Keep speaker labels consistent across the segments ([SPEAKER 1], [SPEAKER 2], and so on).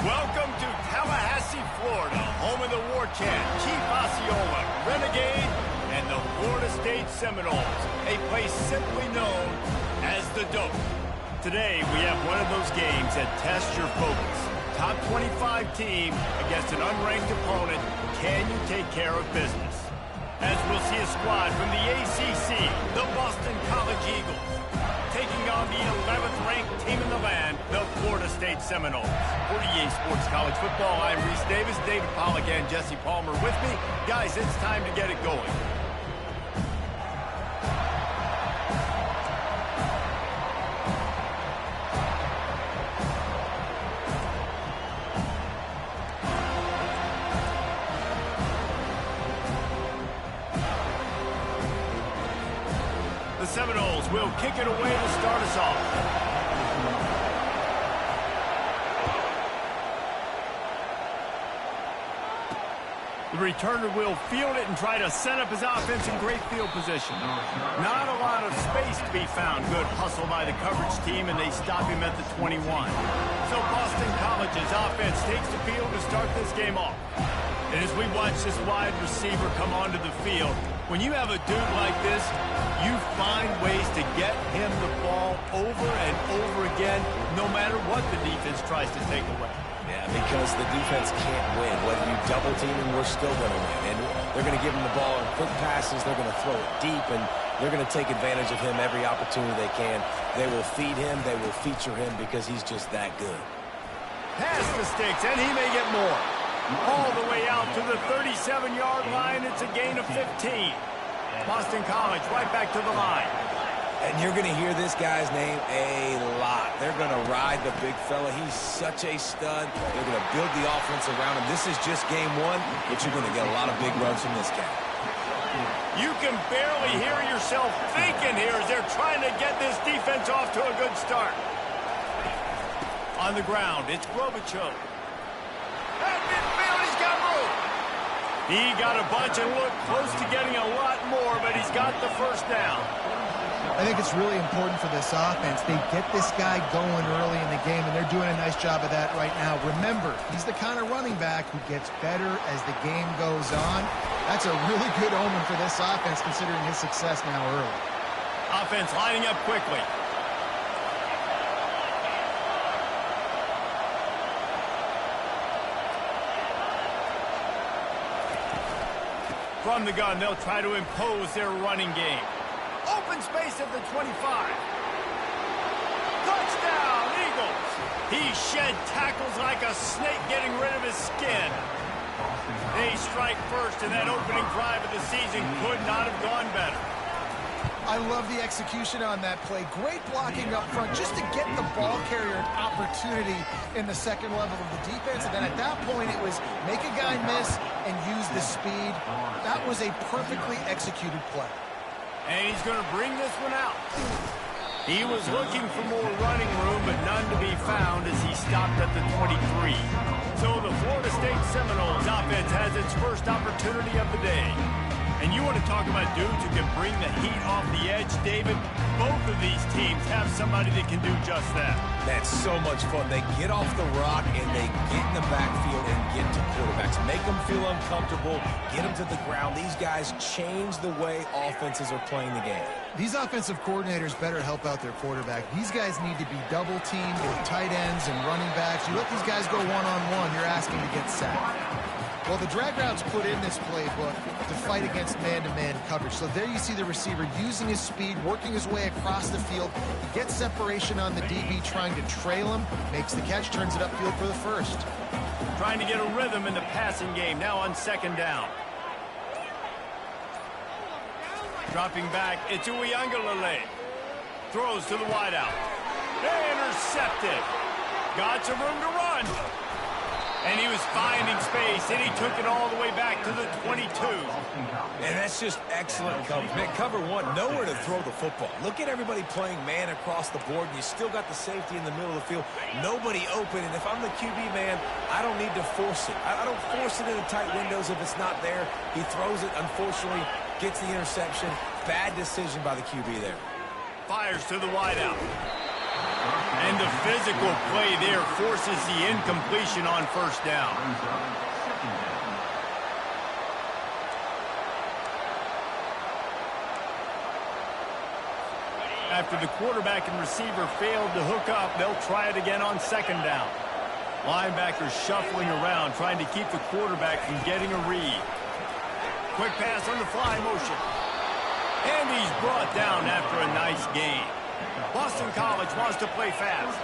[SPEAKER 1] Welcome to Tallahassee, Florida, home of the war chant, Chief Osceola, Renegade, and the Florida State Seminoles, a place simply known as the Dope. Today, we have one of those games that tests your focus. Top 25 team against an unranked opponent. Can you take care of business? As we'll see a squad from the ACC, the Boston College Eagles, taking on the 11th ranked team in the land, the Florida State Seminoles. For EA Sports College Football, I'm Reese Davis, David Pollack, and Jesse Palmer with me. Guys, it's time to get it going. The Seminoles will kick it away to start us off. The returner will field it and try to set up his offense in great field position. Not a lot of space to be found. Good hustle by the coverage team, and they stop him at the 21. So Boston College's offense takes the field to start this game off. And as we watch this wide receiver come onto the field, when you have a dude like this, you find ways to get him the ball over and over again, no matter what the defense tries to take away.
[SPEAKER 2] Yeah, because the defense can't win. Whether you double team him, we're still going to win. And they're going to give him the ball in quick passes. They're going to throw it deep, and they're going to take advantage of him every opportunity they can. They will feed him. They will feature him because he's just that good.
[SPEAKER 1] Pass the sticks, and he may get more. All the way out to the 37-yard line. It's a gain of 15. Boston College right back to the line.
[SPEAKER 2] And you're going to hear this guy's name a lot. They're going to ride the big fella. He's such a stud. They're going to build the offense around him. This is just game one, but you're going to get a lot of big runs from this guy.
[SPEAKER 1] You can barely hear yourself thinking here as they're trying to get this defense off to a good start. On the ground, it's Grobichuk. At midfield, he's got room. He got a bunch and looked close to getting a lot more, but he's got the first down.
[SPEAKER 3] I think it's really important for this offense. They get this guy going early in the game, and they're doing a nice job of that right now. Remember, he's the kind of running back who gets better as the game goes on. That's a really good omen for this offense, considering his success now early.
[SPEAKER 1] Offense lining up quickly. From the gun, they'll try to impose their running game. Open space at the 25. Touchdown, Eagles! He shed tackles like a snake getting rid of his skin. They strike first, and that opening drive of the season could not have gone better.
[SPEAKER 3] I love the execution on that play. Great blocking up front just to get the ball carrier an opportunity in the second level of the defense. And then at that point, it was make a guy miss and use the speed. That was a perfectly executed play.
[SPEAKER 1] And he's going to bring this one out. He was looking for more running room, but none to be found as he stopped at the 23. So the Florida State Seminoles offense has its first opportunity of the day. And you want to talk about dudes who can bring the heat off the edge, David? Both of these teams have somebody that can do just that.
[SPEAKER 2] That's so much fun. They get off the rock, and they get in the backfield and get to quarterbacks. Make them feel uncomfortable, get them to the ground. These guys change the way offenses are playing the game.
[SPEAKER 3] These offensive coordinators better help out their quarterback. These guys need to be double-teamed with tight ends and running backs. You let these guys go one-on-one, you're asking to get sacked. Well, the drag route's put in this playbook to fight against man-to-man coverage. So there you see the receiver using his speed, working his way across the field. He gets separation on the DB, trying to trail him, makes the catch, turns it upfield for the first.
[SPEAKER 1] Trying to get a rhythm in the passing game, now on second down. Dropping back, it's Uiagalelei. Throws to the wideout. Intercepted. Got some room to run. And he was finding space, and he took it all the way back to the 22.
[SPEAKER 2] And that's just excellent coverage. Man, cover one, nowhere to throw the football. Look at everybody playing man across the board, and you still got the safety in the middle of the field. Nobody open, and if I'm the QB, man, I don't need to force it. I don't force it into tight windows if it's not there. He throws it, unfortunately, gets the interception. Bad decision by the QB there.
[SPEAKER 1] Fires to the wideout. And the physical play there forces the incompletion on first down. After the quarterback and receiver failed to hook up, they'll try it again on second down. Linebackers shuffling around, trying to keep the quarterback from getting a read. Quick pass on the fly motion. And he's brought down after a nice gain. Boston College wants to play fast.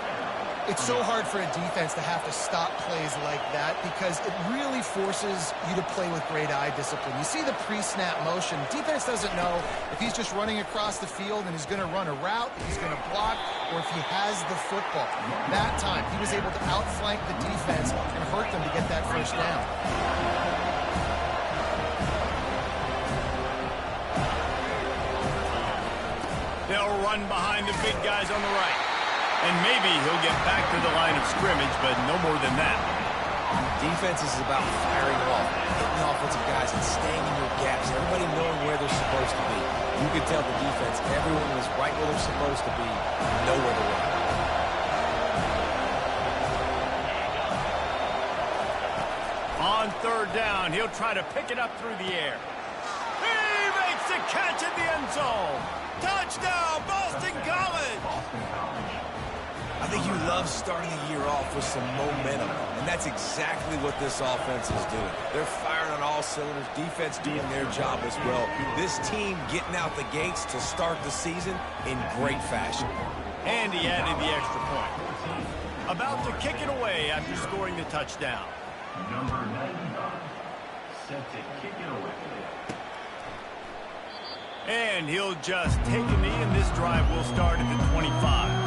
[SPEAKER 3] It's so hard for a defense to have to stop plays like that because it really forces you to play with great eye discipline. You see the pre-snap motion. Defense doesn't know if he's just running across the field and he's going to run a route, if he's going to block, or if he has the football. That time, he was able to outflank the defense and hurt them to get that first down.
[SPEAKER 1] They'll run behind the big guys on the right. And maybe he'll get back to the line of scrimmage, but no more than that.
[SPEAKER 2] Defense is about firing off, hitting the offensive guys, and staying in your gaps. Everybody knowing where they're supposed to be. You can tell the defense, everyone was right where they're supposed to be, nowhere to run.
[SPEAKER 1] On third down, he'll try to pick it up through the air. He makes the catch in the end zone. Touchdown, Boston College!
[SPEAKER 2] I think you love starting the year off with some momentum, and that's exactly what this offense is doing. They're firing on all cylinders, defense doing their job as well. This team getting out the gates to start the season in great fashion.
[SPEAKER 1] And he added the extra point. About to kick it away after scoring the touchdown.
[SPEAKER 4] Number 95, set to kick it away.
[SPEAKER 1] And he'll just take a knee, and this drive will start at the 25.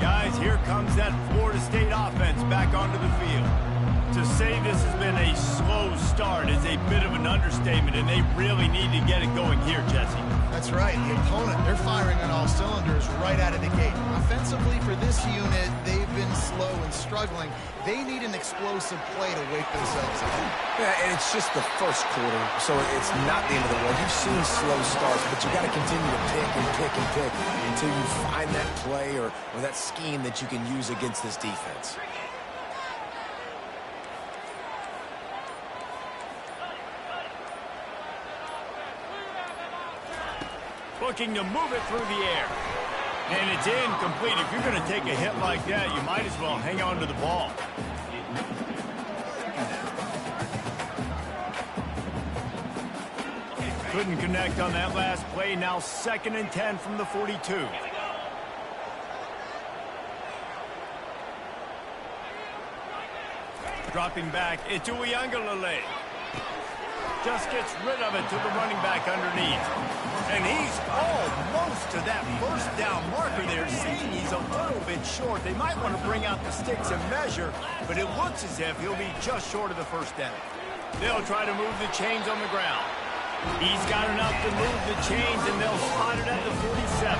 [SPEAKER 1] Guys, here comes that Florida State offense back onto the field. To say this has been a slow start is a bit of an understatement, and they really need to get it going here, Jesse.
[SPEAKER 3] That's right. The opponent, they're firing on all cylinders right out of the gate. Offensively, for this unit, they've been slow and struggling. They need an explosive play to wake themselves up.
[SPEAKER 2] Yeah, and it's just the first quarter, so it's not the end of the world. You've seen slow starts, but you got to continue to pick and pick and pick until you find that play or that scheme that you can use against this defense.
[SPEAKER 1] Looking to move it through the air. And it's incomplete. If you're going to take a hit like that, you might as well hang on to the ball. Couldn't connect on that last play. Now 2nd and 10 from the 42. Dropping back, it's Uiagalelei. Just gets rid of it to the running back underneath. And he's almost to that first down marker there, seeing he's a little bit short. They might want to bring out the sticks and measure, but it looks as if he'll be just short of the first down. They'll try to move the chains on the ground. He's got enough to move the chains, and they'll spot it at the 47.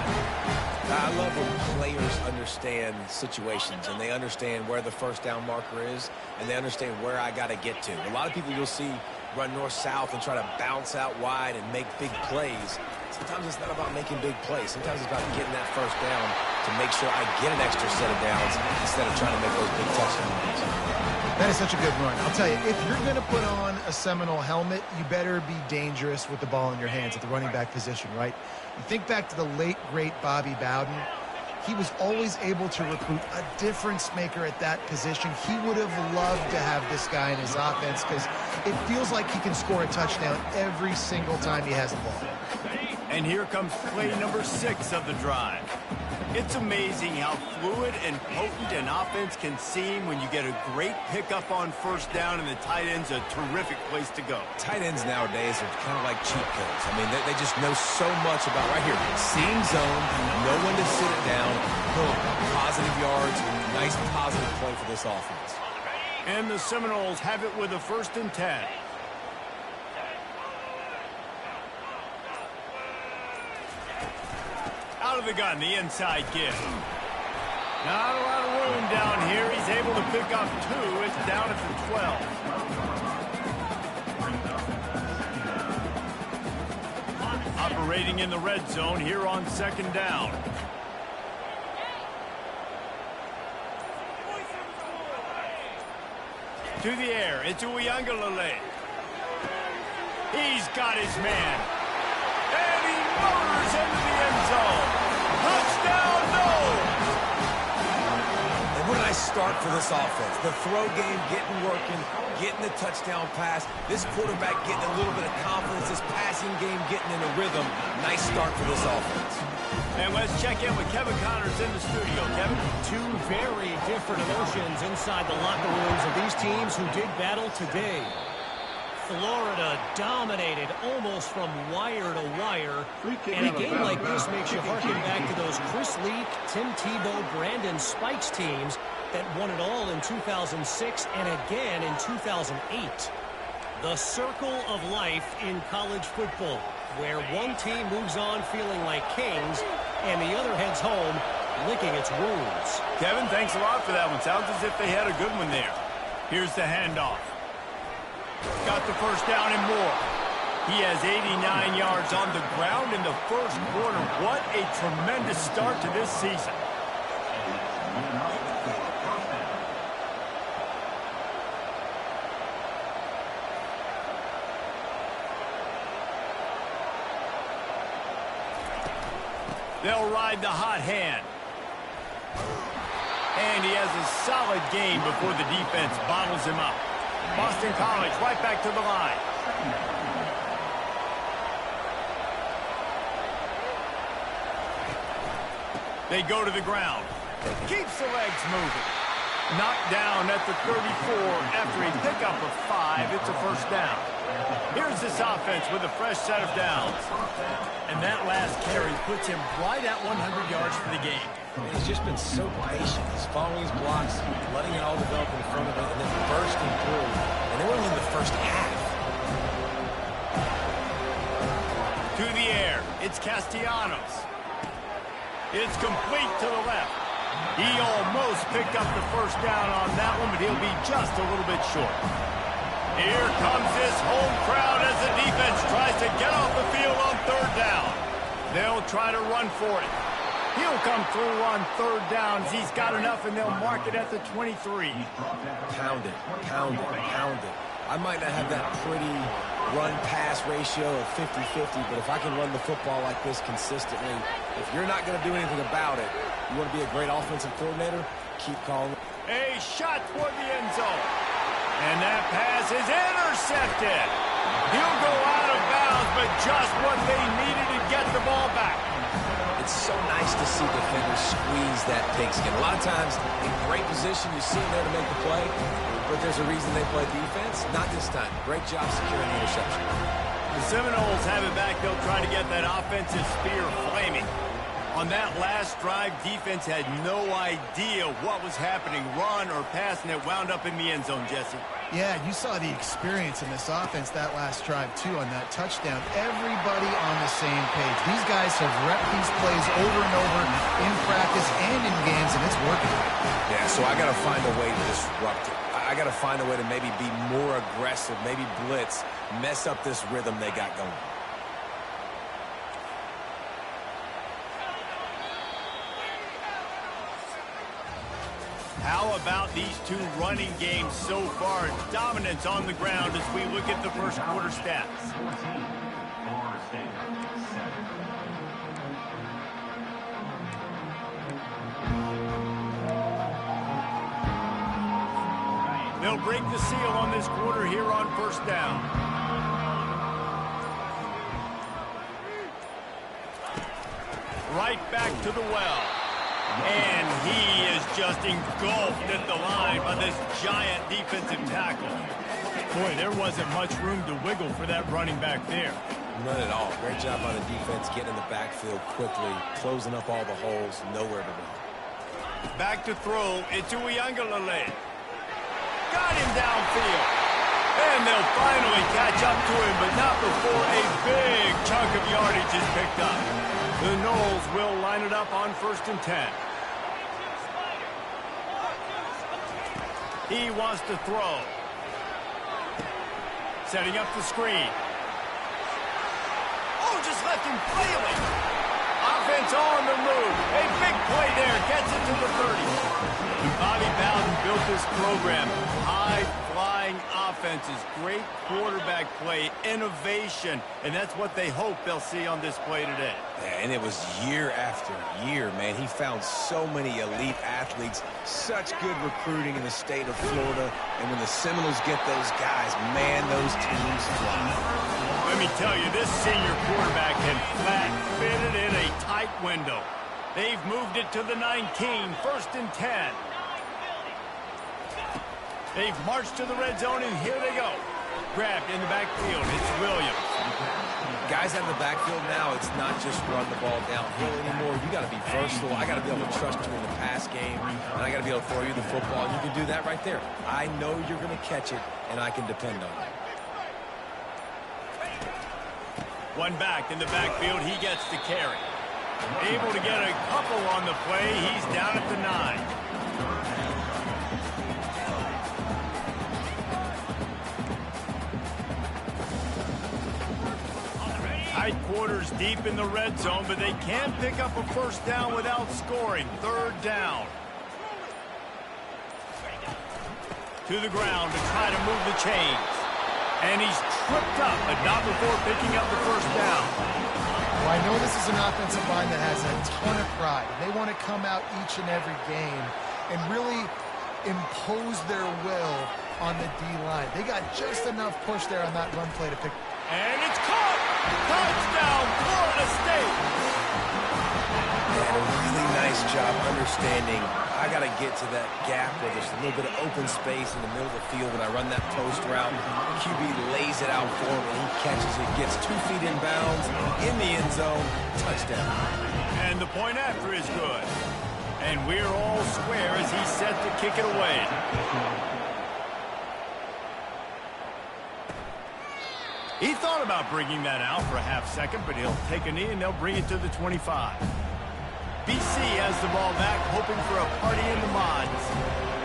[SPEAKER 2] I love when players understand situations and they understand where the first down marker is and they understand where I got to get to. A lot of people you'll see run north-south and try to bounce out wide and make big plays. Sometimes it's not about making big plays. Sometimes it's about getting that first down to make sure I get an extra set of downs instead of trying to make those big touchdowns.
[SPEAKER 3] That is such a good run. I'll tell you, if you're going to put on a Seminole helmet, you better be dangerous with the ball in your hands at the running back position, right? You think back to the late, great Bobby Bowden. He was always able to recruit a difference maker at that position. He would have loved to have this guy in his offense because it feels like he can score a touchdown every single time he has the ball.
[SPEAKER 1] And here comes play number 6 of the drive. It's amazing how fluid and potent an offense can seem when you get a great pickup on first down, and the tight end's a terrific place to go.
[SPEAKER 2] Tight ends nowadays are kind of like cheat codes. I mean, they just know so much about right here. Seeing zone, know when to sit it down, boom, positive yards, nice positive play for this offense.
[SPEAKER 1] And the Seminoles have it with a 1st and 10. Out of the gun, the inside give. Not a lot of room down here. He's able to pick up 2. It's down at the 12. Operating in the red zone here on 2nd down. To the air, it's Uiagalelei. He's got his man. And he motors into the end zone. Touchdown, no!
[SPEAKER 2] And what did I start for this offense? The throw game getting working, getting the touchdown pass. This quarterback getting a little bit of confidence. This passing game getting in a rhythm. Nice start for this offense.
[SPEAKER 1] And let's check in with Kevin Connors in the studio. Kevin?
[SPEAKER 5] Two very different emotions inside the locker rooms of these teams who did battle today. Florida dominated almost from wire to wire. And a game like this makes you harken back to those Chris Leak, Tim Tebow, Brandon Spikes teams that won it all in 2006 and again in 2008. The circle of life in college football, where one team moves on feeling like kings and the other heads home licking its wounds.
[SPEAKER 1] Kevin, thanks a lot for that one. Sounds as if they had a good one there. Here's the handoff. Got the first down and more. He has 89 yards on the ground in the first quarter. What a tremendous start to this season. They'll ride the hot hand. And he has a solid game before the defense bottles him up. Boston College right back to the line. They go to the ground. Keeps the legs moving. Knocked down at the 34 after a pickup of 5. It's a first down. Here's this offense with a fresh set of downs. And that last carry puts him right at 100 yards for the game.
[SPEAKER 2] He's just been so patient. He's following his blocks, letting it all develop in front of him, and then bursting through. And they were only in the first half.
[SPEAKER 1] To the air, it's Castellanos. It's complete to the left. He almost picked up the first down on that one, but he'll be just a little bit short. Here comes this home crowd as the defense tries to get off the field on third down. They'll try to run for it. He'll come through on third downs. He's got enough, and they'll mark it at the 23.
[SPEAKER 2] Pound it, pound it, pound it. I might not have that pretty run-pass ratio of 50-50, but if I can run the football like this consistently, if you're not going to do anything about it, you want to be a great offensive coordinator, keep calling.
[SPEAKER 1] A shot toward the end zone. And that pass is intercepted. He'll go out of bounds, but just what they needed to get the ball back.
[SPEAKER 2] It's so nice to see defenders squeeze that pigskin. A lot of times, in great position, you see them there to make the play, but there's a reason they play defense. Not this time. Great job securing the interception.
[SPEAKER 1] The Seminoles have it back. They'll try to get that offensive spear flaming. On that last drive, defense had no idea what was happening, run or pass, and it wound up in the end zone, Jesse.
[SPEAKER 3] Yeah, you saw the experience in this offense that last drive, too, on that touchdown. Everybody on the same page. These guys have repped these plays over and over in practice and in games, and it's working.
[SPEAKER 2] Yeah, so I got to find a way to disrupt it. I got to find a way to maybe be more aggressive, maybe blitz, mess up this rhythm they got going.
[SPEAKER 1] How about these two running games so far? Dominance on the ground as we look at the first quarter stats.
[SPEAKER 4] 14, Florida State, 7.
[SPEAKER 1] They'll break the seal on this quarter here on first down. Right back to the well. And he is just engulfed at the line by this giant defensive tackle. Boy, there wasn't much room to wiggle for that running back there.
[SPEAKER 2] None at all. Great job by the defense getting in the backfield quickly, closing up all the holes, nowhere to run.
[SPEAKER 1] Back to throw, it's Uiagalelei. Got him downfield. And they'll finally catch up to him, but not before a big chunk of yardage is picked up. The Noles will line it up on 1st and 10. He wants to throw. Setting up the screen. Oh, just left him flailing. Offense on the move. A big play there. Gets it to the 30. Bobby Bowden built this program. High flying offenses, great quarterback play, innovation, and that's what they hope they'll see on display today.
[SPEAKER 2] Yeah, and it was year after year, man. He found so many elite athletes, such good recruiting in the state of Florida, and when the Seminoles get those guys, man, those teams fly.
[SPEAKER 1] Let me tell you, this senior quarterback can flat fit it in a tight window. They've moved it to the 19, 1st and 10. They've marched to the red zone, and here they go. Grabbed in the backfield. It's Williams.
[SPEAKER 2] Guys out of the backfield now, it's not just run the ball downhill anymore. You got to be versatile. I got to be able to trust you in the pass game, and I got to be able to throw you the football. And you can do that right there. I know you're going to catch it, and I can depend on it.
[SPEAKER 1] One back in the backfield. He gets the carry. Able to get a couple on the play. He's down at the 9. Tight quarters deep in the red zone, but they can pick up a first down without scoring. 3rd down. To the ground to try to move the chains. And he's tripped up, but not before picking up the first down.
[SPEAKER 3] Well, I know this is an offensive line that has a ton of pride. They want to come out each and every game and really impose their will on the D-line. They got just enough push there on that run play to pick.
[SPEAKER 1] And it's caught! Touchdown, Florida State!
[SPEAKER 2] And a really nice job understanding I got to get to that gap where there's a little bit of open space in the middle of the field when I run that post route. QB lays it out for him, and he catches it, gets 2 feet in bounds, in the end zone, touchdown.
[SPEAKER 1] And the point after is good. And we're all square as he's set to kick it away. He thought about bringing that out for a half second, but he'll take a knee and they'll bring it to the 25. BC has the ball back, hoping for a party in the mods.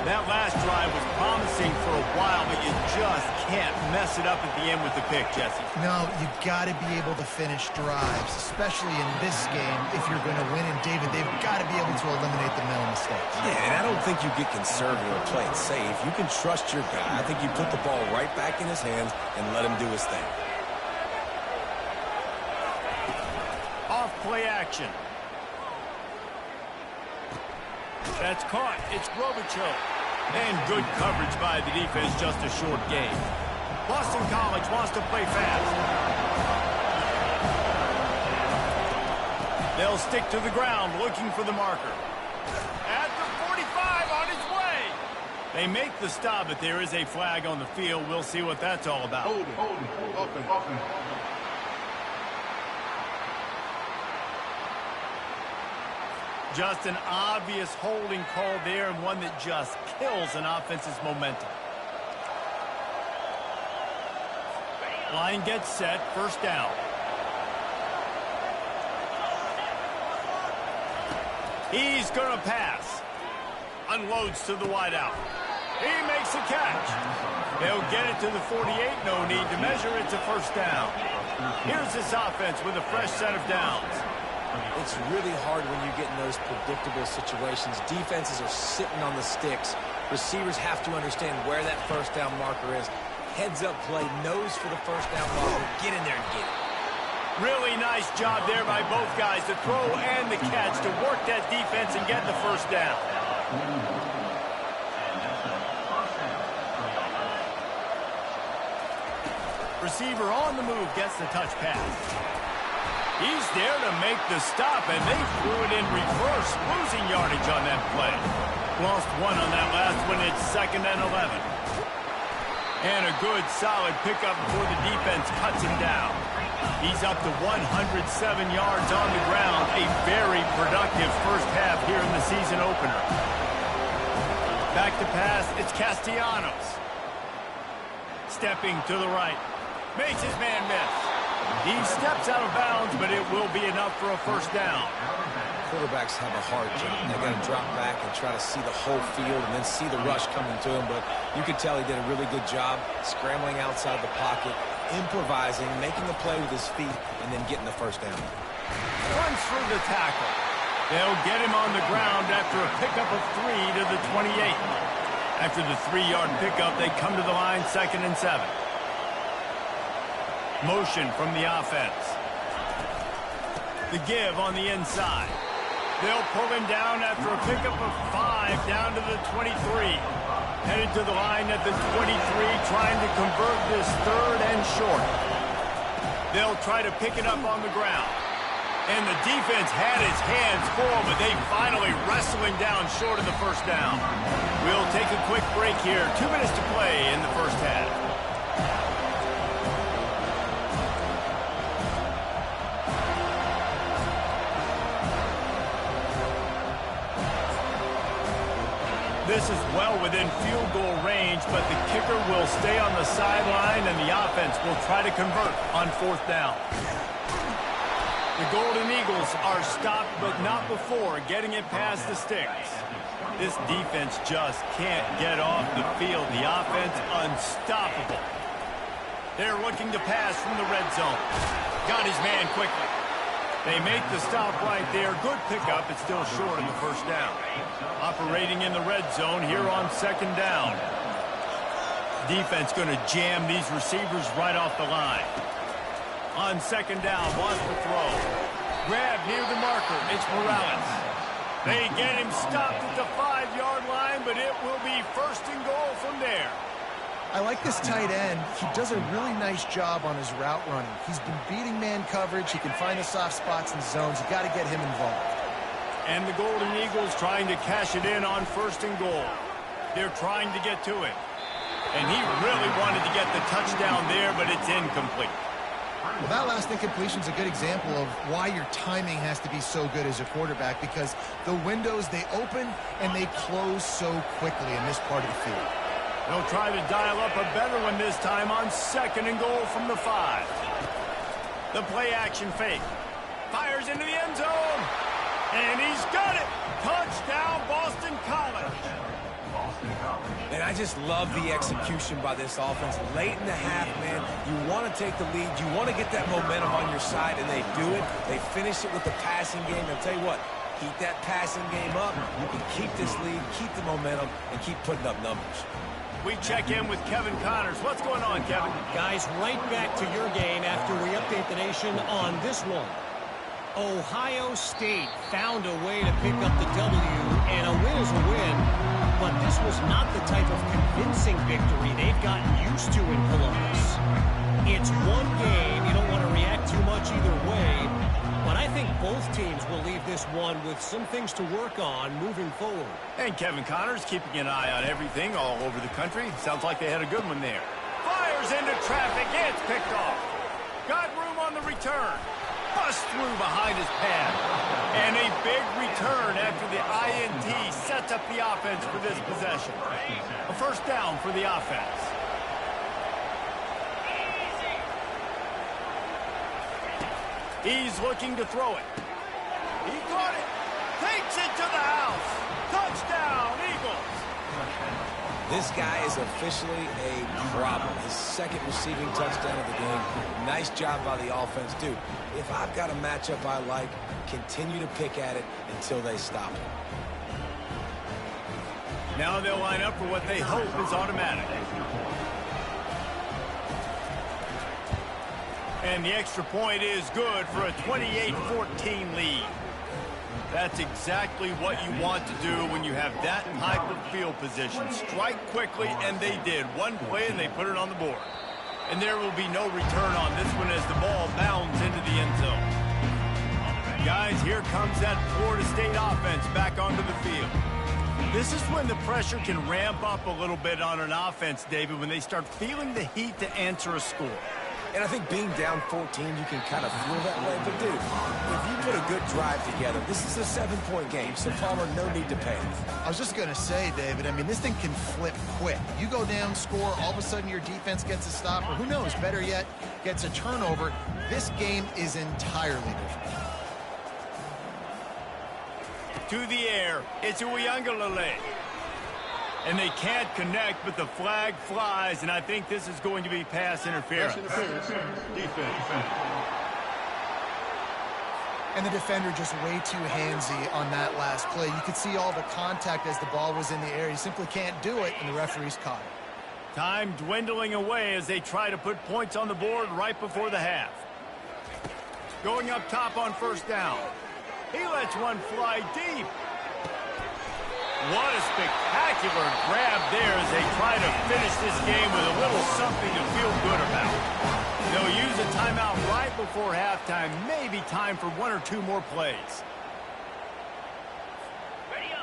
[SPEAKER 1] That last drive was promising for a while, but you just can't mess it up at the end with the pick, Jesse.
[SPEAKER 3] No, you got to be able to finish drives, especially in this game if you're going to win. And, David, they've got to be able to eliminate the mental mistakes.
[SPEAKER 2] Yeah, and I don't think you get conservative or play it safe. You can trust your guy. I think you put the ball right back in his hands and let him do his thing.
[SPEAKER 1] Off play action. That's caught. It's Robichaux. And good coverage by the defense, just a short game. Boston College wants to play fast. They'll stick to the ground looking for the marker. At the 45 on his way. They make the stop, but there is a flag on the field. We'll see what that's all about.
[SPEAKER 6] Hold it. Open.
[SPEAKER 1] Just an obvious holding call there, and one that just kills an offense's momentum. Line gets set, first down. He's going to pass. Unloads to the wideout. He makes a catch. They'll get it to the 48. No need to measure. It's a first down. Here's this offense with a fresh set of downs.
[SPEAKER 2] It's really hard when you get in those predictable situations. Defenses are sitting on the sticks. Receivers have to understand where that first down marker is. Heads-up play, nose for the first down marker. Get in there and get it.
[SPEAKER 1] Really nice job there by both guys, the throw and the catch, to work that defense and get the first down. Receiver on the move gets the touch pass. He's there to make the stop, and they threw it in reverse, losing yardage on that play. Lost one on that last one. It's 2nd and 11. And a good, solid pickup before the defense cuts him down. He's up to 107 yards on the ground. A very productive first half here in the season opener. Back to pass. It's Castellanos. Stepping to the right. Makes his man miss. He steps out of bounds, but it will be enough for a first down.
[SPEAKER 2] Quarterbacks have a hard job. They got to drop back and try to see the whole field and then see the rush coming to him. But you could tell he did a really good job scrambling outside the pocket, improvising, making a play with his feet, and then getting the first down.
[SPEAKER 1] Runs through the tackle. They'll get him on the ground after a pickup of 3 to the 28. After the 3-yard pickup, they come to the line, 2nd and 7. Motion from the offense. The give on the inside. They'll pull him down after a pickup of 5 down to the 23. Headed to the line at the 23, trying to convert this 3rd and short. They'll try to pick it up on the ground. And the defense had his hands full, but they finally wrestle him down short of the 1st down. We'll take a quick break here. 2 minutes to play in the 1st half. This is well within field goal range, but the kicker will stay on the sideline, and the offense will try to convert on 4th down. The Golden Eagles are stopped, but not before getting it past the sticks. This defense just can't get off the field. The offense unstoppable. They're looking to pass from the red zone. Got his man quickly. They make the stop right there. Good pickup. It's still short in the 1st down. Operating in the red zone here on 2nd down. Defense going to jam these receivers right off the line. On 2nd down, wants to throw. Grab near the marker. It's Morales. They get him stopped at the 5-yard line, but it will be 1st and goal from there.
[SPEAKER 3] I like this tight end. He does a really nice job on his route running. He's been beating man coverage. He can find the soft spots in zones. You got to get him involved.
[SPEAKER 1] And the Golden Eagles trying to cash it in on 1st and goal. They're trying to get to it. And he really wanted to get the touchdown there, but it's incomplete.
[SPEAKER 3] Well, that last incompletion is a good example of why your timing has to be so good as a quarterback, because the windows, they open and they close so quickly in this part of the field.
[SPEAKER 1] They'll try to dial up a better one this time on 2nd and goal from the 5. The play action fake. Fires into the end zone. And he's got it. Touchdown, Boston College.
[SPEAKER 2] And I just love the execution by this offense. Late in the half, man, you want to take the lead. You want to get that momentum on your side, and they do it. They finish it with the passing game. I'll tell you what, keep that passing game up. You can keep this lead, keep the momentum, and keep putting up numbers.
[SPEAKER 1] We check in with Kevin Connors. What's going on, Kevin?
[SPEAKER 5] Guys, right back to your game after we update the nation on this one. Ohio State found a way to pick up the W, and a win is a win, but this was not the type of convincing victory they've gotten used to in Columbus. It's one game. You don't want to react too much either way, but I think both teams will leave this one with some things to work on moving forward.
[SPEAKER 1] And Kevin Connors keeping an eye on everything all over the country. Sounds like they had a good one there. Fires into traffic. It's picked off. Got room on the return. Bust through behind his pad. And a big return after the INT sets up the offense for this possession. A 1st down for the offense. He's looking to throw it. He caught it. Takes it to the house. Touchdown, Eagles.
[SPEAKER 2] This guy is officially a problem. His 2nd receiving touchdown of the game. Nice job by the offense, dude. If I've got a matchup I like, continue to pick at it until they stop it.
[SPEAKER 1] Now they'll line up for what they hope is automatic. And the extra point is good for a 28-14 lead. That's exactly what you want to do when you have that type of field position. Strike quickly, and they did. One play, and they put it on the board. And there will be no return on this one as the ball bounds into the end zone. Guys, here comes that Florida State offense back onto the field. This is when the pressure can ramp up a little bit on an offense, David, when they start feeling the heat to answer a score.
[SPEAKER 2] And I think being down 14, you can kind of feel that way. But, dude, if you put a good drive together, this is a 7-point game. So, Palmer, no need to panic.
[SPEAKER 3] I was just going to say, David, I mean, this thing can flip quick. You go down, score, all of a sudden your defense gets a stop, or who knows, better yet, gets a turnover. This game is entirely different.
[SPEAKER 1] To the air, it's Uyangalele. And they can't connect, but the flag flies, and I think this is going to be pass interference.
[SPEAKER 6] Defense.
[SPEAKER 3] And the defender just way too handsy on that last play. You could see all the contact as the ball was in the air. He simply can't do it, and the referee's caught it.
[SPEAKER 1] Time dwindling away as they try to put points on the board right before the half. Going up top on first down. He lets one fly deep. What a spectacular grab there as they try to finish this game with a little something to feel good about. They'll use a timeout right before halftime, maybe time for one or two more plays.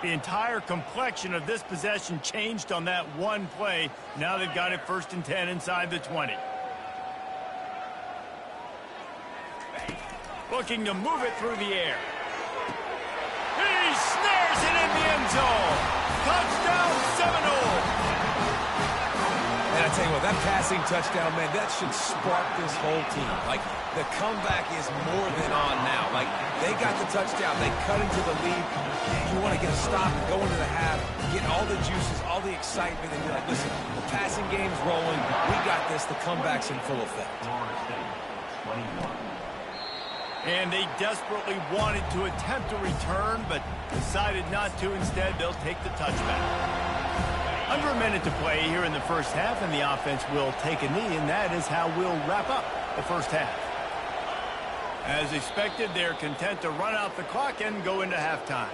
[SPEAKER 1] The entire complexion of this possession changed on that one play. Now they've got it 1st and 10 inside the 20. Looking to move it through the air. He snares it in the end zone. Touchdown, Seminoles.
[SPEAKER 2] And I tell you what, that passing touchdown, man, that should spark this whole team. Like, the comeback is more than on now. Like, they got the touchdown. They cut into the lead. You want to get a stop and go into the half, get all the juices, all the excitement, and be like, listen, the passing game's rolling. We got this. The comeback's in full effect.
[SPEAKER 1] And they desperately wanted to attempt a return, but decided not to. Instead, they'll take the touchback. Under a minute to play here in the first half, and the offense will take a knee, and that is how we'll wrap up the first half. As expected, they're content to run out the clock and go into halftime.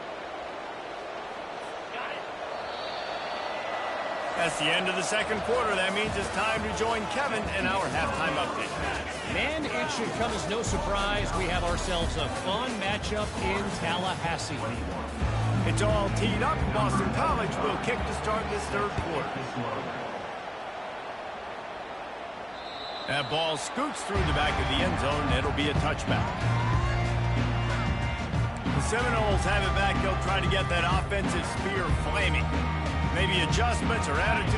[SPEAKER 1] That's the end of the second quarter. That means it's time to join Kevin in our halftime update.
[SPEAKER 5] And it should come as no surprise we have ourselves a fun matchup in Tallahassee.
[SPEAKER 1] It's all teed up. Boston College will kick to start this third quarter. That ball scoots through the back of the end zone. It'll be a touchback. The Seminoles have it back. They'll try to get that offensive spear flaming. Maybe adjustments or attitude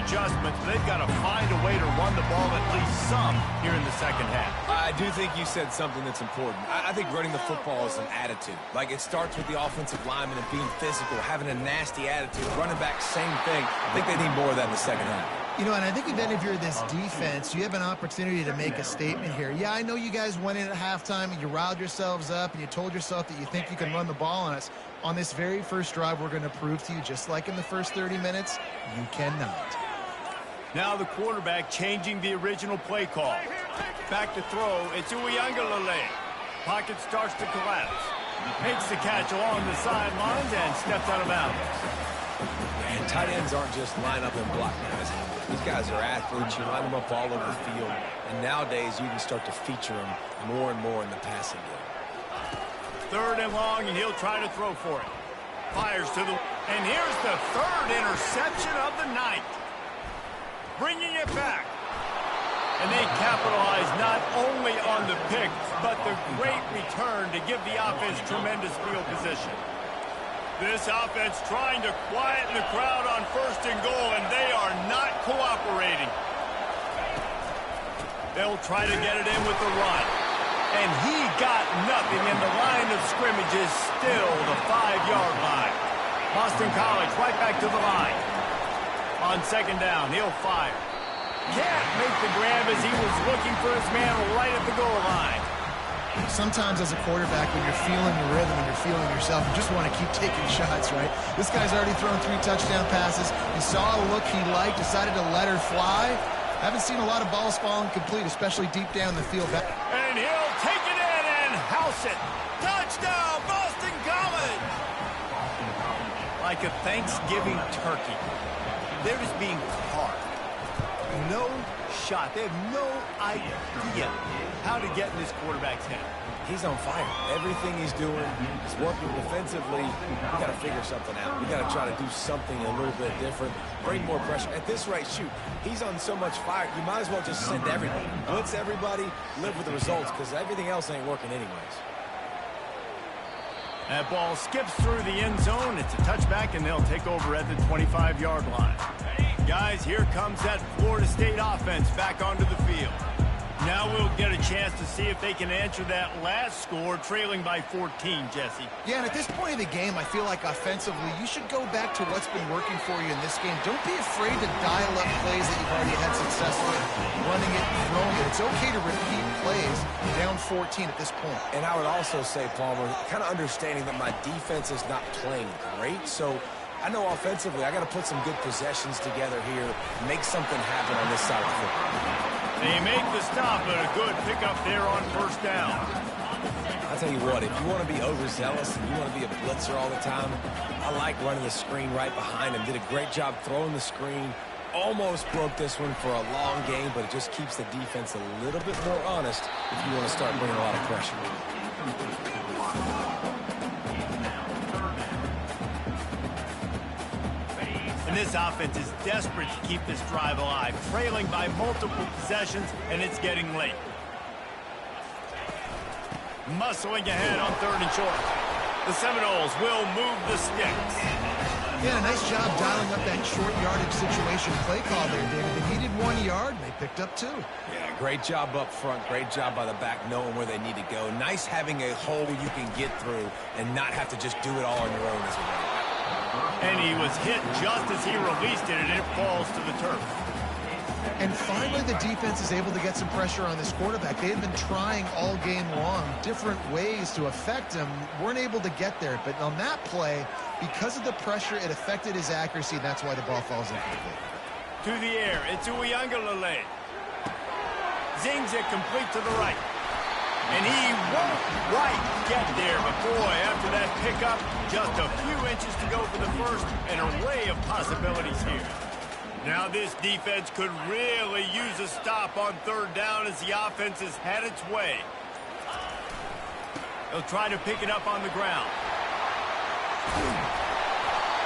[SPEAKER 1] adjustments. But they've got to find a way to run the ball at least some here in the second half.
[SPEAKER 2] I do think you said something that's important. I think running the football is an attitude. Like, it starts with the offensive lineman and being physical, having a nasty attitude. Running back, same thing. I think they need more of that in the second half.
[SPEAKER 3] You know, and I think even if you're this defense, you have an opportunity to make a statement here. Yeah, I know you guys went in at halftime and you riled yourselves up and you told yourself that you think you can run the ball on us. On this very first drive, we're going to prove to you, just like in the first 30 minutes, you cannot.
[SPEAKER 1] Now the quarterback changing the original play call. Back to throw. It's Uiagalelei. Pocket starts to collapse. Makes the catch along the sidelines and steps out of bounds.
[SPEAKER 2] And tight ends aren't just line up and block guys. These guys are athletes. You line them up all over the field. And nowadays, you can start to feature them more and more in the passing game.
[SPEAKER 1] 3rd and long, and he'll try to throw for it. Fires to the... And here's the 3rd interception of the night. Bringing it back. And they capitalize not only on the pick, but the great return to give the offense tremendous field position. This offense trying to quieten the crowd on 1st and goal, and they are not cooperating. They'll try to get it in with the run. And he got nothing, and the line of scrimmage is still the 5-yard line. Boston College right back to the line. On 2nd down, he'll fire. Can't make the grab as he was looking for his man right at the goal line.
[SPEAKER 3] Sometimes as a quarterback, when you're feeling the rhythm and you're feeling yourself, you just want to keep taking shots, right? This guy's already thrown 3 touchdown passes. He saw a look he liked, decided to let her fly. Haven't seen a lot of balls falling complete, especially deep down the field.
[SPEAKER 1] And he'll take it in and house it. Touchdown, Boston College! Like a Thanksgiving turkey. They're just being carved. No shot. They have no idea how to get in this quarterback's head.
[SPEAKER 2] He's on fire. Everything he's doing is working defensively. We got to figure something out. We got to try to do something a little bit different. Bring more pressure. At this rate, shoot, he's on so much fire, you might as well just send everybody. Blitz everybody, live with the results, because everything else ain't working anyways.
[SPEAKER 1] That ball skips through the end zone. It's a touchback, and they'll take over at the 25-yard line. Guys, here comes that Florida State offense back onto the field. Now we'll get a chance to see if they can answer that last score, trailing by 14, Jesse.
[SPEAKER 3] Yeah, and at this point of the game, I feel like offensively, you should go back to what's been working for you in this game. Don't be afraid to dial up plays that you've already had success with, running it, throwing it. It's okay to repeat plays down 14 at this point.
[SPEAKER 2] And I would also say, Palmer, kind of understanding that my defense is not playing great, so I know offensively I got to put some good possessions together here, make something happen on this side of the football.
[SPEAKER 1] They make the stop, but a good pickup there on first down.
[SPEAKER 2] I'll tell you what, if you want to be overzealous and you want to be a blitzer all the time, I like running the screen right behind him. Did a great job throwing the screen. Almost broke this one for a long game, but it just keeps the defense a little bit more honest if you want to start bringing a lot of pressure.
[SPEAKER 1] And this offense is desperate to keep this drive alive, trailing by multiple possessions, and it's getting late. Muscling ahead on 3rd and short. The Seminoles will move the sticks.
[SPEAKER 3] Yeah, nice job dialing up that short yardage situation play call there, David. They needed 1 yard, and they picked up 2.
[SPEAKER 2] Yeah, great job up front. Great job by the back knowing where they need to go. Nice having a hole you can get through and not have to just do it all on your own as a runner.
[SPEAKER 1] And he was hit just as he released it, and it falls to the turf.
[SPEAKER 3] And finally, the defense is able to get some pressure on this quarterback. They had been trying all game long different ways to affect him, weren't able to get there. But on that play, because of the pressure, it affected his accuracy, and that's why the ball falls incomplete.
[SPEAKER 1] To the air, it's Uiagalelei. Zings it complete to the right. And he won't quite get there, but boy, after that pickup, just a few inches to go for the first, an array of possibilities here. Now this defense could really use a stop on 3rd down as the offense has had its way. They'll try to pick it up on the ground.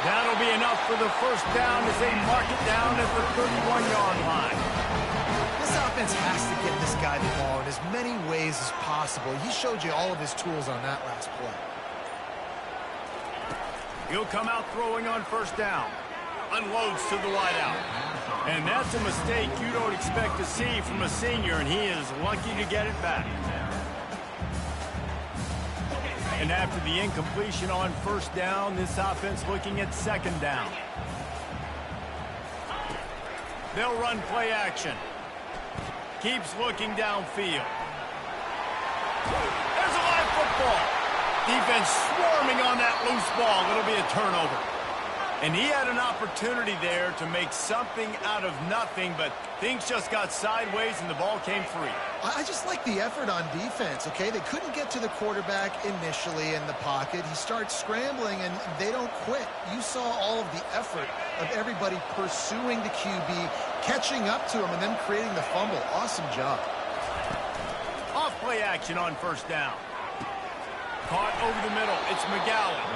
[SPEAKER 1] That'll be enough for the first down as they mark it down at the 31-yard line.
[SPEAKER 3] This offense has to get this guy the ball in as many ways as possible. He showed you all of his tools on that last play.
[SPEAKER 1] He'll come out throwing on first down. Unloads to the wideout. And that's a mistake you don't expect to see from a senior, and he is lucky to get it back. And after the incompletion on first down, this offense looking at 2nd down. They'll run play action. Keeps looking downfield. There's a live football. Defense swarming on that loose ball. It'll be a turnover. And he had an opportunity there to make something out of nothing, but things just got sideways and the ball came free.
[SPEAKER 3] I just like the effort on defense, okay? They couldn't get to the quarterback initially in the pocket. He starts scrambling, and they don't quit. You saw all of the effort of everybody pursuing the QB, catching up to him, and then creating the fumble. Awesome job.
[SPEAKER 1] Off play action on first down. Caught over the middle. It's McGowan.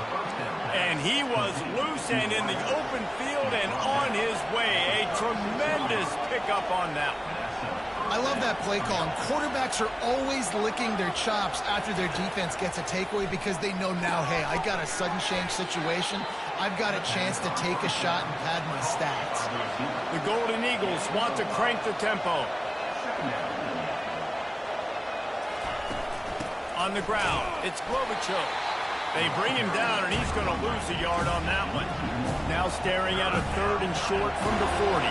[SPEAKER 1] And he was loose and in the open field and on his way. A tremendous pickup on that one.
[SPEAKER 3] I love that play call. And quarterbacks are always licking their chops after their defense gets a takeaway because they know now, hey, I got a sudden change situation. I've got a chance to take a shot and pad my stats.
[SPEAKER 1] The Golden Eagles want to crank the tempo. On the ground, it's Globichuk. They bring him down, and he's going to lose a yard on that one. Now staring at a 3rd and short from the 40.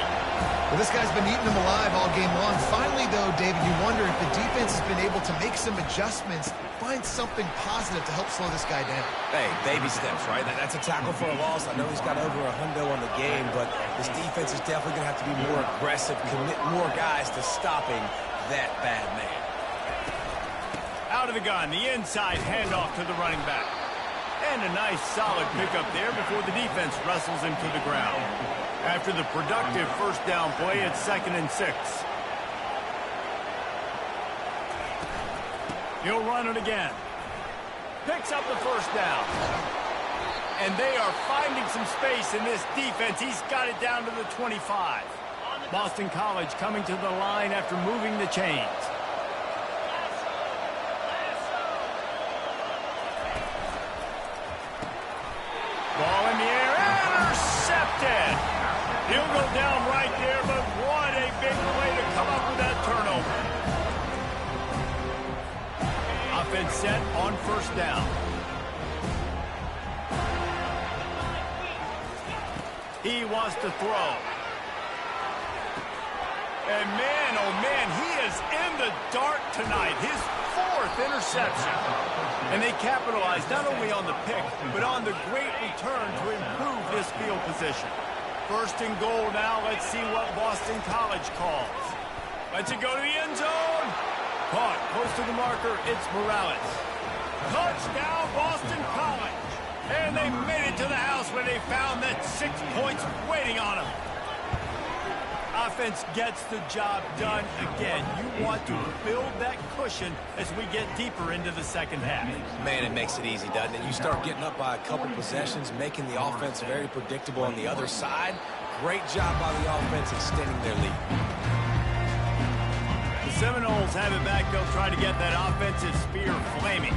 [SPEAKER 3] Well, this guy's been eating them alive all game long. Finally, though, David, you wonder if the defense has been able to make some adjustments, find something positive to help slow this guy down.
[SPEAKER 2] Hey, baby steps, right? That's a tackle for a loss. I know he's got over $100 on the game, but this defense is definitely going to have to be more aggressive, commit more guys to stopping that bad man.
[SPEAKER 1] Out of the gun, the inside handoff to the running back. And a nice solid pickup there before the defense wrestles him to the ground. After the productive first down play, it's 2nd and 6. He'll run it again. Picks up the first down. And they are finding some space in this defense. He's got it down to the 25. Boston College coming to the line after moving the chains. Ball in the air, intercepted. He'll go down right there, but what a big play to come up with that turnover. first down. He wants to throw. And man, oh man, he is in the dark tonight. His 4th interception. And they capitalized not only on the pick, but on the great return to improve this field position. First and goal now. Let's see what Boston College calls. Let's it go to the end zone. Caught close to the marker. It's Morales. Touchdown, Boston College. And they made it to the house where they found that 6 points waiting on them. Offense gets the job done again. You want to build that cushion as we get deeper into the second half.
[SPEAKER 2] Man, it makes it easy, doesn't it? You start getting up by a couple possessions, making the offense very predictable on the other side. Great job by the offense extending their lead.
[SPEAKER 1] The Seminoles have it back. They'll try to get that offensive spear flaming.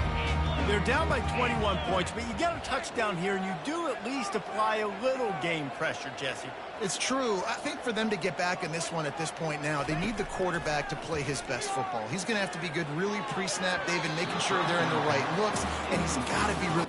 [SPEAKER 1] They're down by 21 points, but you get a touchdown here, and you do at least apply a little game pressure, Jesse.
[SPEAKER 3] It's true. I think for them to get back in this one at this point now, they need the quarterback to play his best football. He's going to have to be good really pre-snap, David, making sure they're in the right looks, and he's got to be really...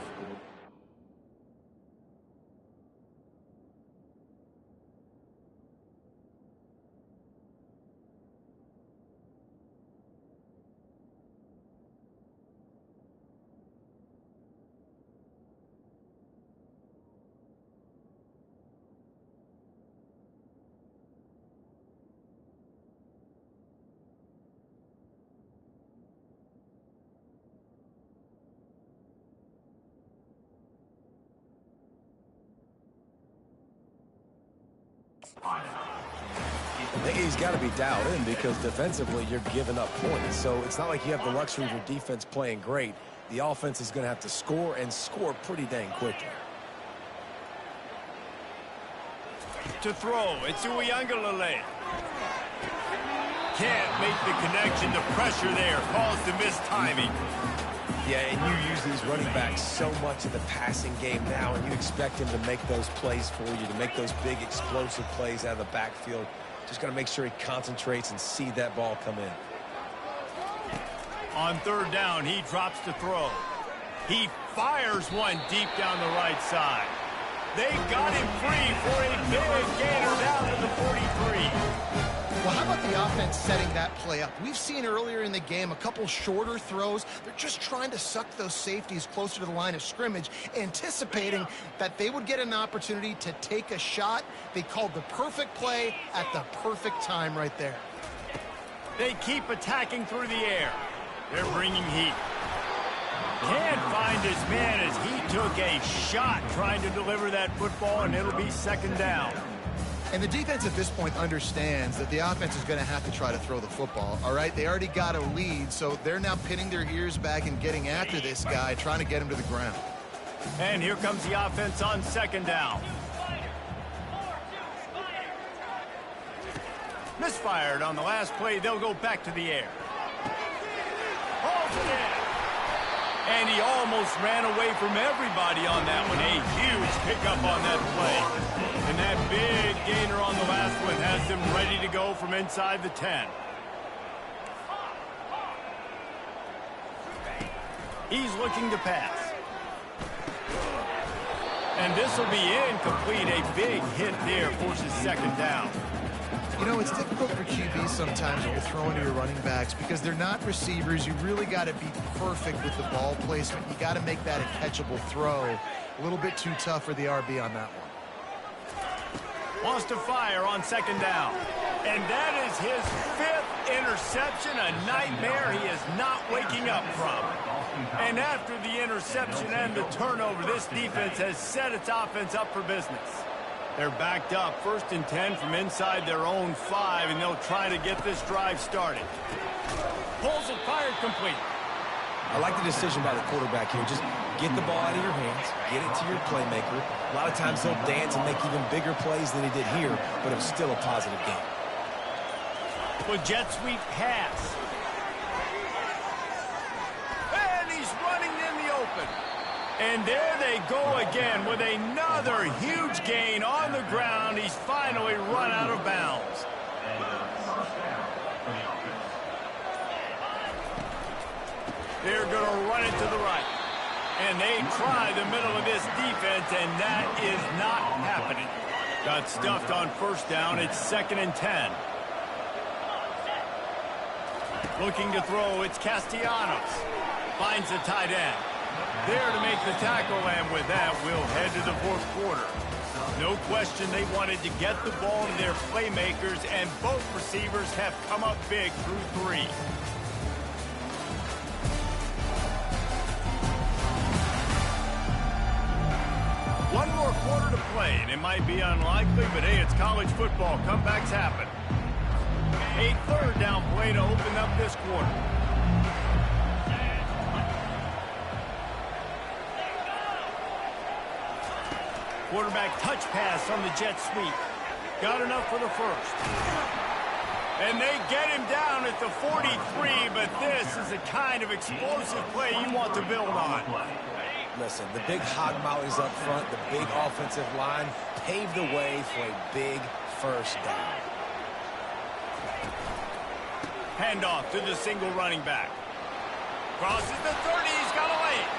[SPEAKER 2] I think he's got to be dialed in because defensively you're giving up points. So it's not like you have the luxury of your defense playing great. The offense is going to have to score and score pretty dang quickly.
[SPEAKER 1] To throw, it's Uyangalele. Can't make the connection. The pressure there caused the missed timing.
[SPEAKER 2] Yeah, and you use these running backs so much in the passing game now, and you expect him to make those plays for you, to make those big explosive plays out of the backfield. Just got to make sure he concentrates and see that ball come in.
[SPEAKER 1] On third down, he drops to throw. He fires one deep down the right side. They got him free for a big gainer down to the 43.
[SPEAKER 3] Well, how about the offense setting that play up? We've seen earlier in the game a couple shorter throws. They're just trying to suck those safeties closer to the line of scrimmage, anticipating that they would get an opportunity to take a shot. They called the perfect play at the perfect time right there.
[SPEAKER 1] They keep attacking through the air. They're bringing heat. Can't find his man as he took a shot trying to deliver that football, and it'll be second down.
[SPEAKER 3] And the defense at this point understands that the offense is going to have to try to throw the football, all right? They already got a lead, so they're now pinning their ears back and getting after this guy, trying to get him to the ground.
[SPEAKER 1] And here comes the offense on second down. Misfired on the last play. They'll go back to the air. Holds it in. And he almost ran away from everybody on that one. A huge pickup on that play. And that big gainer on the last one has them ready to go from inside the 10. He's looking to pass. And this will be incomplete. A big hit there forces second down.
[SPEAKER 3] You know, it's difficult for QBs sometimes when you're throwing to your running backs because they're not receivers. You really got to be perfect with the ball placement. You got to make that a catchable throw. A little bit too tough for the RB on that one.
[SPEAKER 1] Wants to fire on second down. And that is his 5th interception, a nightmare he is not waking up from. And after the interception and the turnover, this defense has set its offense up for business. They're backed up, 1st and 10 from inside their own 5, and they'll try to get this drive started. Pulls it, fired, complete.
[SPEAKER 2] I like the decision by the quarterback here. Just get the ball out of your hands, get it to your playmaker. A lot of times he'll dance and make even bigger plays than he did here, but it was still a positive game.
[SPEAKER 1] With jet sweep pass. And he's running in the open. And there they go again with another huge gain on the ground. He's finally run out of bounds. They're going to run it to the right. And they try the middle of this defense, and that is not happening. Got stuffed on first down. It's 2nd and 10. Looking to throw, it's Castellanos. Finds the tight end. There to make the tackle, and with that, we'll head to the fourth quarter. No question they wanted to get the ball to their playmakers, and both receivers have come up big through 3. One more quarter to play, and it might be unlikely, but hey, it's college football. Comebacks happen. A 3rd down play to open up this quarter. Quarterback touch pass on the jet sweep. Got enough for the first. And they get him down at the 43, but this is the kind of explosive play you want to build on.
[SPEAKER 2] Listen, the big hog mollies up front, the big offensive line paved the way for a big first down.
[SPEAKER 1] Handoff to the single running back. Crosses the 30, he's got a lane.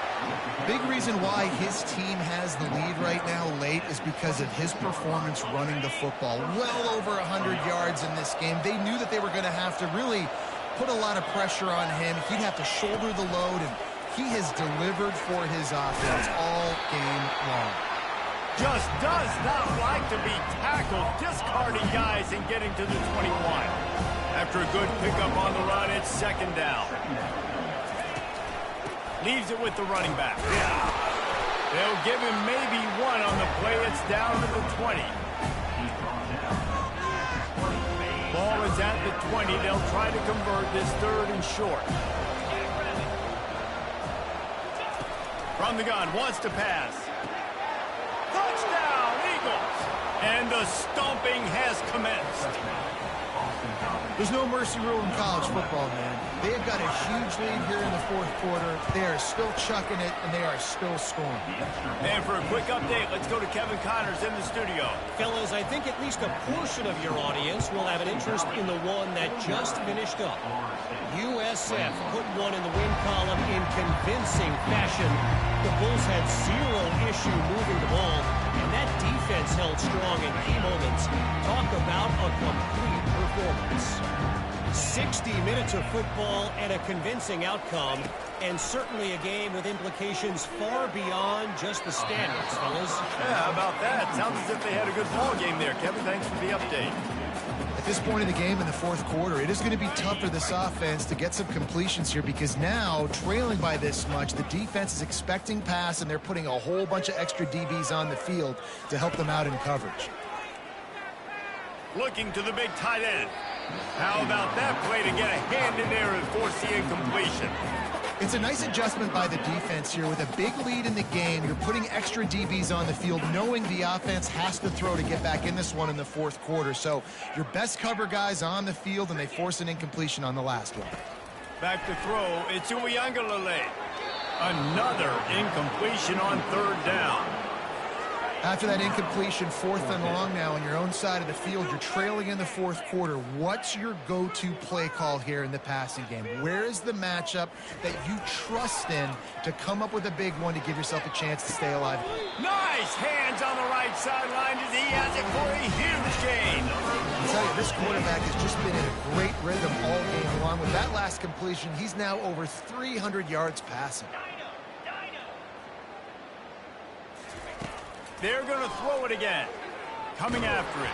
[SPEAKER 3] Big reason why his team has the lead right now late is because of his performance running the football. Well over 100 yards in this game. They knew that they were going to have to really put a lot of pressure on him. He'd have to shoulder the load, and he has delivered for his offense all game long.
[SPEAKER 1] Just does not like to be tackled, discarding guys and getting to the 21. After a good pickup on the run, it's 2nd down. Leaves it with the running back. They'll give him maybe 1 on the play. It's down to the 20. Ball is at the 20. They'll try to convert this 3rd and short. From the gun, wants to pass. Touchdown, Eagles! And the stomping has commenced.
[SPEAKER 3] There's no mercy rule in college football, man. They have got a huge lead here in the fourth quarter. They are still chucking it, and they are still scoring.
[SPEAKER 1] And for a quick update, let's go to Kevin Connors in the studio.
[SPEAKER 5] Fellas, I think at least a portion of your audience will have an interest in the one that just finished up. USF put one in the win column in convincing fashion. The Bulls had 0 issue moving the ball, and that defense held strong in key moments. Talk about a complete performance. 60 minutes of football and a convincing outcome, and certainly a game with implications far beyond just the standards, fellas.
[SPEAKER 1] Yeah, how about that? Sounds as if they had a good ball game there. Kevin, thanks for the update.
[SPEAKER 3] At this point in the game in the fourth quarter, it is going to be tough for this offense to get some completions here because now, trailing by this much, the defense is expecting pass, and they're putting a whole bunch of extra DBs on the field to help them out in coverage.
[SPEAKER 1] Looking to the big tight end. How about that play to get a hand in there and force the incompletion?
[SPEAKER 3] It's a nice adjustment by the defense here. With a big lead in the game, you're putting extra DBs on the field, knowing the offense has to throw to get back in this one in the fourth quarter. So your best cover guys on the field, and they force an incompletion on the last one.
[SPEAKER 1] Back to throw, it's Uiagalelei. Another incompletion on 3rd down.
[SPEAKER 3] After that incompletion, 4th and long now on your own side of the field, you're trailing in the fourth quarter. What's your go-to play call here in the passing game? Where is the matchup that you trust in to come up with a big one to give yourself a chance to stay alive?
[SPEAKER 1] Nice hands on the right sideline as he has it for a huge gain.
[SPEAKER 3] I tell you, this quarterback has just been in a great rhythm all game long. With that last completion, he's now over 300 yards passing.
[SPEAKER 1] They're going to throw it again. Coming after it.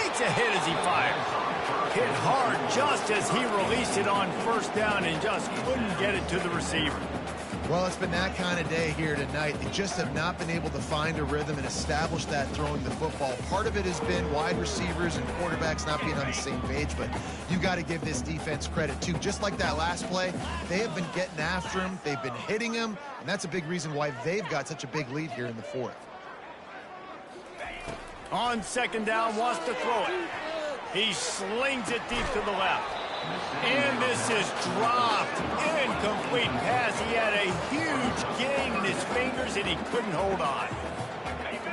[SPEAKER 1] Takes a hit as he fires. Hit hard just as he released it on 1st down and just couldn't get it to the receiver.
[SPEAKER 3] Well, it's been that kind of day here tonight. They just have not been able to find a rhythm and establish that throwing the football. Part of it has been wide receivers and quarterbacks not being on the same page, but you got to give this defense credit too. Just like that last play, they have been getting after him. They've been hitting him, and that's a big reason why they've got such a big lead here in the fourth.
[SPEAKER 1] On 2nd down, wants to throw it. He slings it deep to the left. And this is dropped. Incomplete pass. He had a huge gain in his fingers, and he couldn't hold on.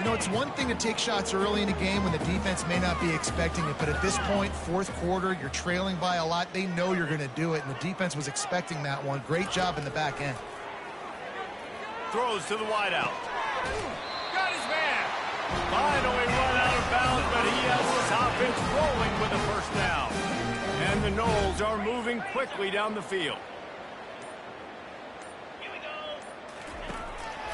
[SPEAKER 3] You know, it's one thing to take shots early in a game when the defense may not be expecting it, but at this point, fourth quarter, you're trailing by a lot. They know you're going to do it, and the defense was expecting that one. Great job in the back end.
[SPEAKER 1] Throws to the wideout. Got his man. Finally run out of bounds, but he has this offense rolling with a first down. And the Noles are moving quickly down the field.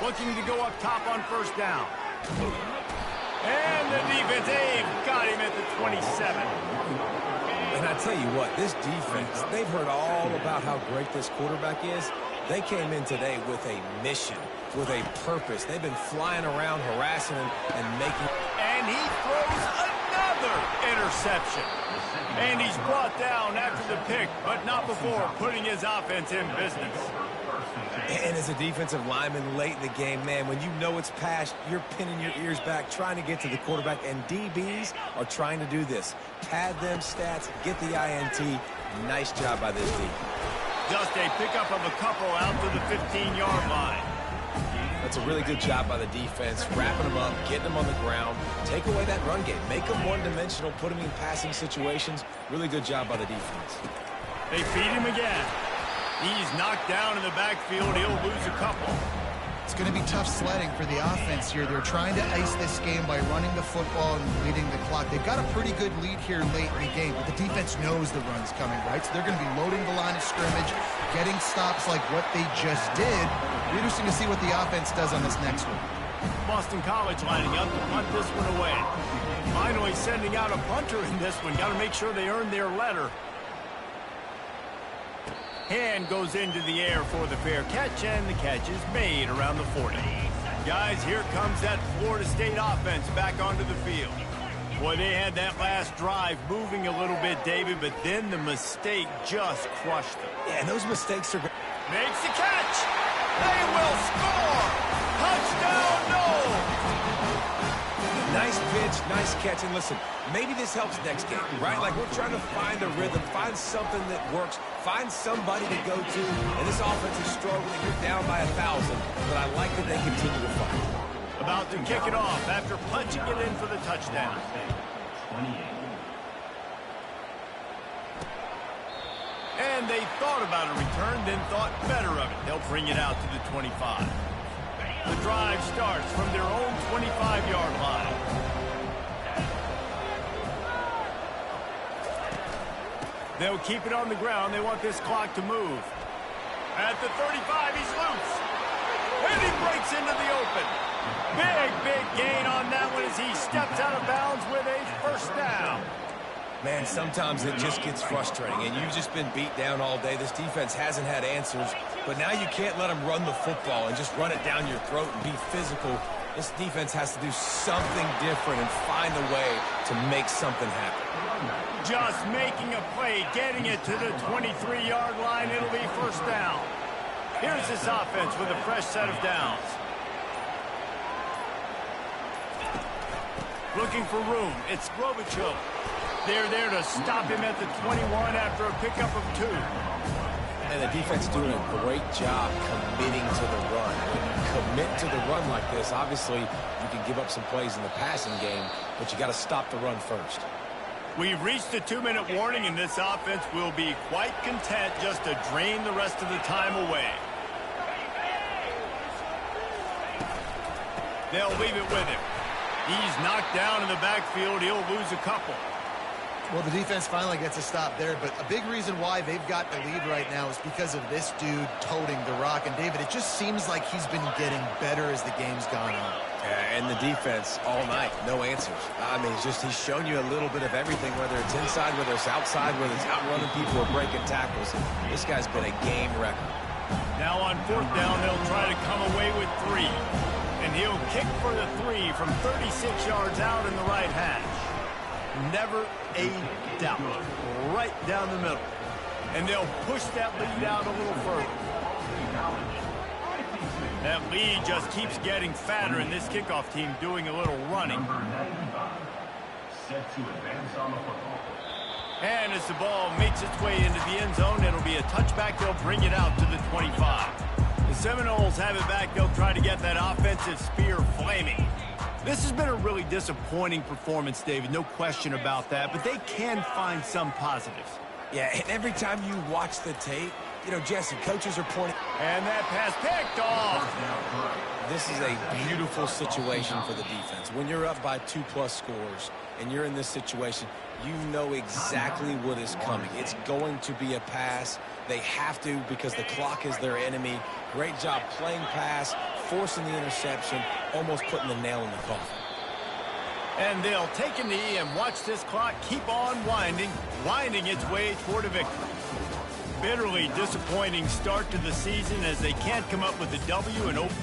[SPEAKER 1] Looking to go up top on first down. And the defense, they've got him at the 27.
[SPEAKER 2] And I tell you what, this defense, they've heard all about how great this quarterback is. They came in today with a mission, with a purpose. They've been flying around, harassing him, and making...
[SPEAKER 1] And he throws another interception. And he's brought down after the pick, but not before putting his offense in business.
[SPEAKER 2] And as a defensive lineman late in the game, man, when you know it's passed, you're pinning your ears back, trying to get to the quarterback, and DBs are trying to do this. Pad them stats, get the INT. Nice job by this D.
[SPEAKER 1] Just a pickup of a couple out to the 15-yard line.
[SPEAKER 2] That's a really good job by the defense, wrapping them up, getting them on the ground. Take away that run game. Make them one-dimensional, put them in passing situations. Really good job by the defense.
[SPEAKER 1] They feed him again. He's knocked down in the backfield. He'll lose a couple.
[SPEAKER 3] It's going to be tough sledding for the offense here. They're trying to ice this game by running the football and leading the clock. They've got a pretty good lead here late in the game, but the defense knows the run's coming, right? So they're going to be loading the line of scrimmage, getting stops like what they just did. Be interesting to see what the offense does on this next one.
[SPEAKER 1] Boston College lining up to punt this one away. Finally sending out a punter in this one. Got to make sure they earn their letter. Hand goes into the air for the fair catch, and the catch is made around the 40. Guys, here comes that Florida State offense back onto the field. Boy, they had that last drive moving a little bit, David, but then the mistake just crushed them.
[SPEAKER 2] Yeah, and those mistakes are...
[SPEAKER 1] Makes the catch. They will score. Touchdown, Noles.
[SPEAKER 2] Nice pitch, nice catch, and listen, maybe this helps next game, right? Like, we're trying to find a rhythm, find something that works, find somebody to go to, and this offense is struggling. You're down by 1,000, but I like that they continue to fight.
[SPEAKER 1] About to kick it off after punching it in for the touchdown.
[SPEAKER 4] 28.
[SPEAKER 1] And they thought about a return, then thought better of it. They'll bring it out to the 25. The drive starts from their own 25-yard line. They'll keep it on the ground. They want this clock to move. At the 35, he's loose. And he breaks into the open. Big gain on that one as he steps out of bounds with a first down.
[SPEAKER 2] Man, sometimes it just gets frustrating, and you've just been beat down all day. This defense hasn't had answers, but now you can't let them run the football and just run it down your throat and be physical. This defense has to do something different and find a way to make something happen.
[SPEAKER 1] Just making a play, getting it to the 23-yard line. It'll be first down. Here's this offense with a fresh set of downs. Looking for room. It's Globichuk. They're there to stop him at the 21 after a pickup of 2.
[SPEAKER 2] And the defense doing a great job committing to the run. When you commit to the run like this, obviously you can give up some plays in the passing game, but you got to stop the run first.
[SPEAKER 1] We've reached the 2-minute warning, and this offense will be quite content just to drain the rest of the time away. They'll leave it with him. He's knocked down in the backfield. He'll lose a couple.
[SPEAKER 3] Well, the defense finally gets a stop there, but a big reason why they've got the lead right now is because of this dude toting the rock. And, David, it just seems like he's been getting better as the game's gone on.
[SPEAKER 2] Yeah, and the defense all night, no answers. I mean, he's shown you a little bit of everything, whether it's inside, whether it's outside, whether it's outrunning people or breaking tackles. This guy's been a game wrecker.
[SPEAKER 1] Now on fourth down, they'll try to come away with 3. And he'll kick for the 3 from 36 yards out in the right hash. Never a doubt. Right down the middle. And they'll push that lead out a little further. That lead just keeps getting fatter, and this kickoff team doing a little running.
[SPEAKER 4] Number 95, set to advance on the football.
[SPEAKER 1] And as the ball makes its way into the end zone, it'll be a touchback. They'll bring it out to the 25. The Seminoles have it back. They'll try to get that offensive spear flaming. This has been a really disappointing performance, David. No question about that, but they can find some positives.
[SPEAKER 2] Yeah, and every time you watch the tape, you know, Jesse, coaches are pointing.
[SPEAKER 1] And that pass picked off.
[SPEAKER 2] This is a beautiful situation for the defense. When you're up by 2+ scores and you're in this situation, you know exactly what is coming. It's going to be a pass. They have to because the clock is their enemy. Great job playing pass, forcing the interception, almost putting the nail in the coffin.
[SPEAKER 1] And they'll take a knee and watch this clock keep on winding its way toward a victory. Bitterly disappointing start to the season as they can't come up with a W and open.